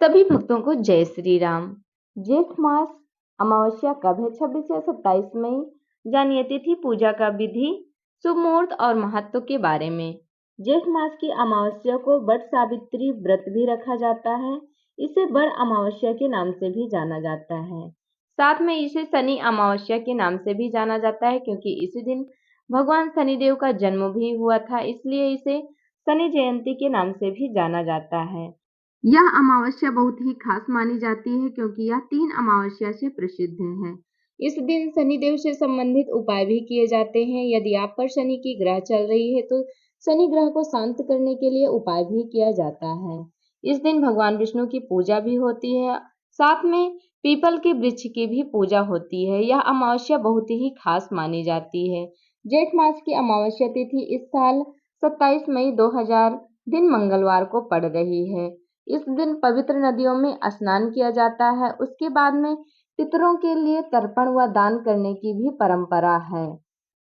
सभी भक्तों को जय श्री राम। जेठ मास अमावस्या कब है? 26 या 27 मई। जानिए तिथि, पूजा का विधि, शुभ मुहूर्त और महत्व के बारे में। जेठ मास की अमावस्या को बट सावित्री व्रत भी रखा जाता है। इसे बड़ अमावस्या के नाम से भी जाना जाता है। साथ में इसे शनि अमावस्या के नाम से भी जाना जाता है, क्योंकि इसी दिन भगवान शनिदेव का जन्म भी हुआ था, इसलिए इसे शनि जयंती के नाम से भी जाना जाता है। यह अमावस्या बहुत ही खास मानी जाती है, क्योंकि यह 3 अमावस्या से प्रसिद्ध है। इस दिन शनिदेव से संबंधित उपाय भी किए जाते हैं। यदि आप पर शनि की ग्रह चल रही है तो शनि ग्रह को शांत करने के लिए उपाय भी किया जाता है। इस दिन भगवान विष्णु की पूजा भी होती है। साथ में पीपल के वृक्ष की भी पूजा होती है। यह अमावस्या बहुत ही खास मानी जाती है। जेठ मास की अमावस्या तिथि इस साल 27 मई 2000 दिन मंगलवार को पड़ रही है। इस दिन पवित्र नदियों में स्नान किया जाता है। उसके बाद में पितरों के लिए तर्पण व दान करने की भी परंपरा है।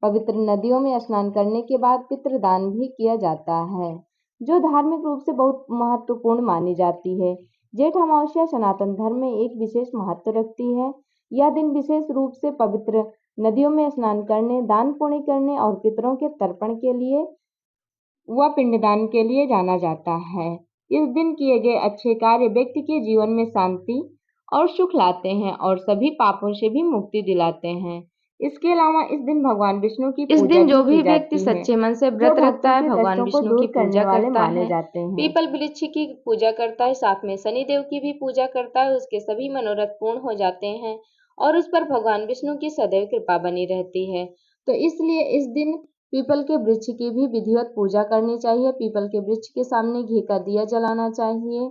पवित्र नदियों में स्नान करने के बाद पितृदान भी किया जाता है, जो धार्मिक रूप से बहुत महत्वपूर्ण मानी जाती है। जेठ अमावस्या सनातन धर्म में एक विशेष महत्व रखती है। यह दिन विशेष रूप से पवित्र नदियों में स्नान करने, दान पुण्य करने और पितरों के तर्पण के लिए व पिंडदान के लिए जाना जाता है। इस दिन किए गए अच्छे कार्य व्यक्ति के जीवन में शांति और सुख लाते हैं और सभी पापों से भी मुक्ति दिलाते हैं। इसके अलावा इस दिन भगवान विष्णु की इस पूजा दिन जो भी की व्यक्ति जाती है, सच्चे मन से जो व्रत रखता भक्तों है, के भगवान कष्टों को विष्णु दूर की करने पूजा वाले करता माने है, जाते हैं। पीपल वृक्ष की पूजा करता है, साथ में शनिदेव की भी पूजा करता है, उसके सभी मनोरथ पूर्ण हो जाते हैं और उस पर भगवान विष्णु की सदैव कृपा बनी रहती है। तो इसलिए इस दिन पीपल के वृक्ष की भी विधिवत पूजा करनी चाहिए। पीपल के वृक्ष के सामने घी का दिया जलाना चाहिए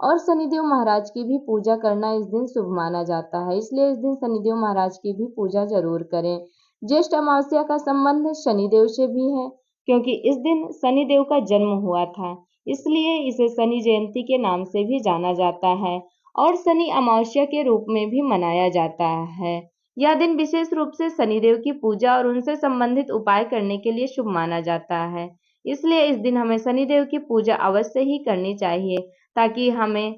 और शनिदेव महाराज की भी पूजा करना इस दिन शुभ माना जाता है। इसलिए इस दिन शनिदेव महाराज की भी पूजा जरूर करें। ज्येष्ठ अमावस्या का संबंध शनिदेव से भी है, क्योंकि इस दिन शनिदेव का जन्म हुआ था, इसलिए इसे शनि जयंती के नाम से भी जाना जाता है और शनि अमावस्या के रूप में भी मनाया जाता है। यह दिन विशेष रूप से शनिदेव की पूजा और उनसे संबंधित उपाय करने के लिए शुभ माना जाता है। इसलिए इस दिन हमें शनिदेव की पूजा अवश्य ही करनी चाहिए, ताकि हमें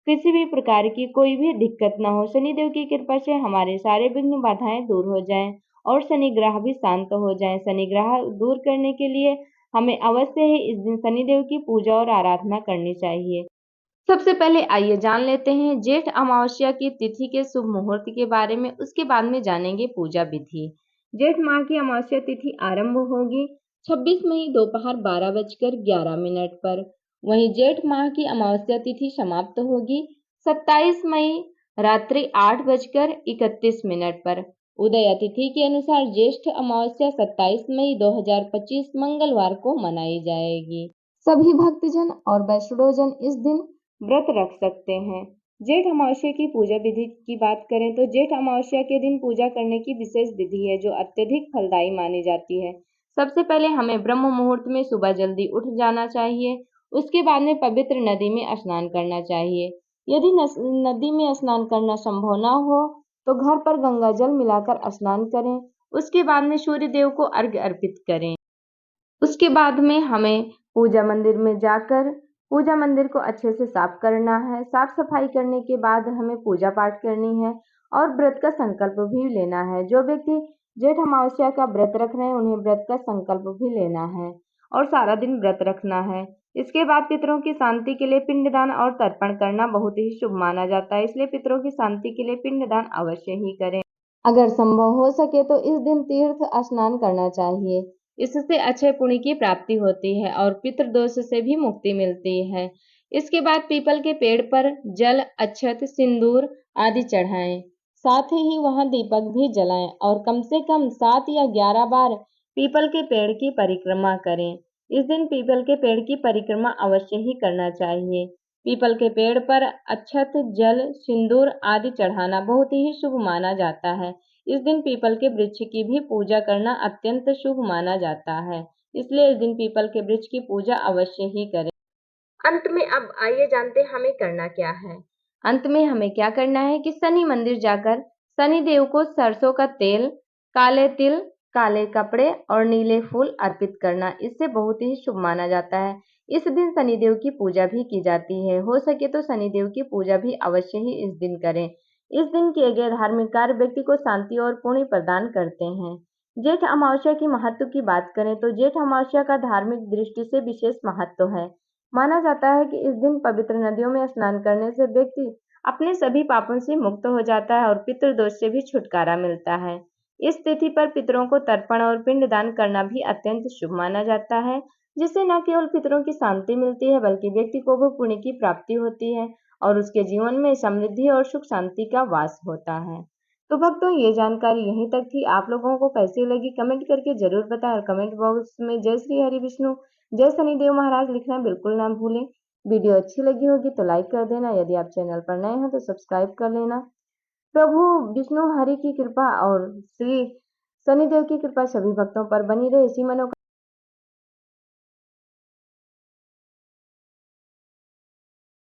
किसी भी प्रकार की कोई भी दिक्कत न हो। शनिदेव की कृपा से हमारे सारे विघ्न बाधाएं दूर हो जाएं और शनि ग्रह भी शांत हो जाएं। शनि ग्रह दूर करने के लिए हमें अवश्य ही इस दिन शनिदेव की पूजा और आराधना करनी चाहिए। सबसे पहले आइए जान लेते हैं जेठ अमावस्या की तिथि के शुभ मुहूर्त के बारे में, उसके बाद में जानेंगे पूजा विधि। जेठ माह की अमावस्या तिथि आरंभ होगी 26 मई दोपहर 12:11 पर। वहीं जेठ माह की अमावस्या तिथि समाप्त होगी 27 मई रात्रि 8:31 पर। उदय तिथि के अनुसार ज्येष्ठ अमावस्या 27 मई 2025 मंगलवार को मनाई जाएगी। सभी भक्तजन और वैष्णवजन इस दिन व्रत रख सकते हैं। जेठ अमावस्या की पूजा विधि की बात करें तो जेठ अमावस्या के दिन पूजा करने की विशेष विधि है, जो अत्यधिक फलदायी मानी जाती है। सबसे पहले हमें ब्रह्म मुहूर्त में सुबह जल्दी उठ जाना चाहिए। उसके बाद में पवित्र नदी में स्नान करना चाहिए। यदि नदी में स्नान करना संभव न हो तो घर पर गंगा जल मिलाकर स्नान करें। उसके बाद में सूर्य देव को अर्घ्य अर्पित करें। उसके बाद में हमें पूजा मंदिर में जाकर पूजा मंदिर को अच्छे से साफ करना है। साफ सफाई करने के बाद हमें पूजा पाठ करनी है और व्रत का संकल्प भी लेना है। जो व्यक्ति जेठ अमावस्या का व्रत रख रहे हैं उन्हें व्रत का संकल्प भी लेना है और सारा दिन व्रत रखना है। इसके बाद पितरों की शांति के लिए पिंडदान और तर्पण करना बहुत ही शुभ माना जाता है, इसलिए पितरों की शांति के लिए पिंडदान अवश्य ही करें। अगर संभव हो सके तो इस दिन तीर्थ स्नान करना चाहिए। इससे अच्छे पुण्य की प्राप्ति होती है और पितृदोष से भी मुक्ति मिलती है। इसके बाद पीपल के पेड़ पर जल, अक्षत, सिंदूर आदि चढ़ाएं। साथ ही वहां दीपक भी जलाएं और कम से कम 7 या 11 बार पीपल के पेड़ की परिक्रमा करें। इस दिन पीपल के पेड़ की परिक्रमा अवश्य ही करना चाहिए। पीपल के पेड़ पर अक्षत, जल, सिंदूर आदि चढ़ाना बहुत ही शुभ माना जाता है। इस दिन पीपल के वृक्ष की भी पूजा करना अत्यंत शुभ माना जाता है, इसलिए इस दिन पीपल के वृक्ष की पूजा अवश्य ही करें। अंत में अब आइए जानते हैं हमें करना क्या है। अंत में हमें क्या करना है कि शनि मंदिर जाकर शनि देव को सरसों का तेल, काले तिल, काले कपड़े और नीले फूल अर्पित करना। इससे बहुत ही शुभ माना जाता है। इस दिन शनिदेव की पूजा भी की जाती है। हो सके तो शनिदेव की पूजा भी अवश्य ही इस दिन करें। इस दिन किए गए धार्मिक कार्य व्यक्ति को शांति और पुण्य प्रदान करते हैं। जेठ अमावस्या की महत्व की बात करें तो जेठ अमावस्या का धार्मिक दृष्टि से विशेष महत्व है। माना जाता है कि इस दिन पवित्र नदियों में स्नान करने से व्यक्ति अपने सभी पापों से मुक्त हो जाता है और पितृदोष से भी छुटकारा मिलता है। इस तिथि पर पितरों को तर्पण और पिंडदान करना भी अत्यंत शुभ माना जाता है, जिससे न केवल पितरों की शांति मिलती है बल्कि व्यक्ति को भी पुण्य की प्राप्ति होती है और उसके जीवन में समृद्धि और सुख शांति का वास होता है। तो भक्तों, ये जानकारी यहीं तक थी। आप लोगों को कैसी लगी कमेंट करके जरूर बताएं और कमेंट बॉक्स में जय श्री हरि विष्णु, जय शनिदेव महाराज लिखना बिल्कुल ना भूलें। वीडियो अच्छी लगी होगी तो लाइक कर देना, यदि आप चैनल पर नए हैं तो सब्सक्राइब कर लेना। प्रभु विष्णु हरि की कृपा और श्री शनिदेव की कृपा सभी भक्तों पर बनी रहे, इसी मनोकामना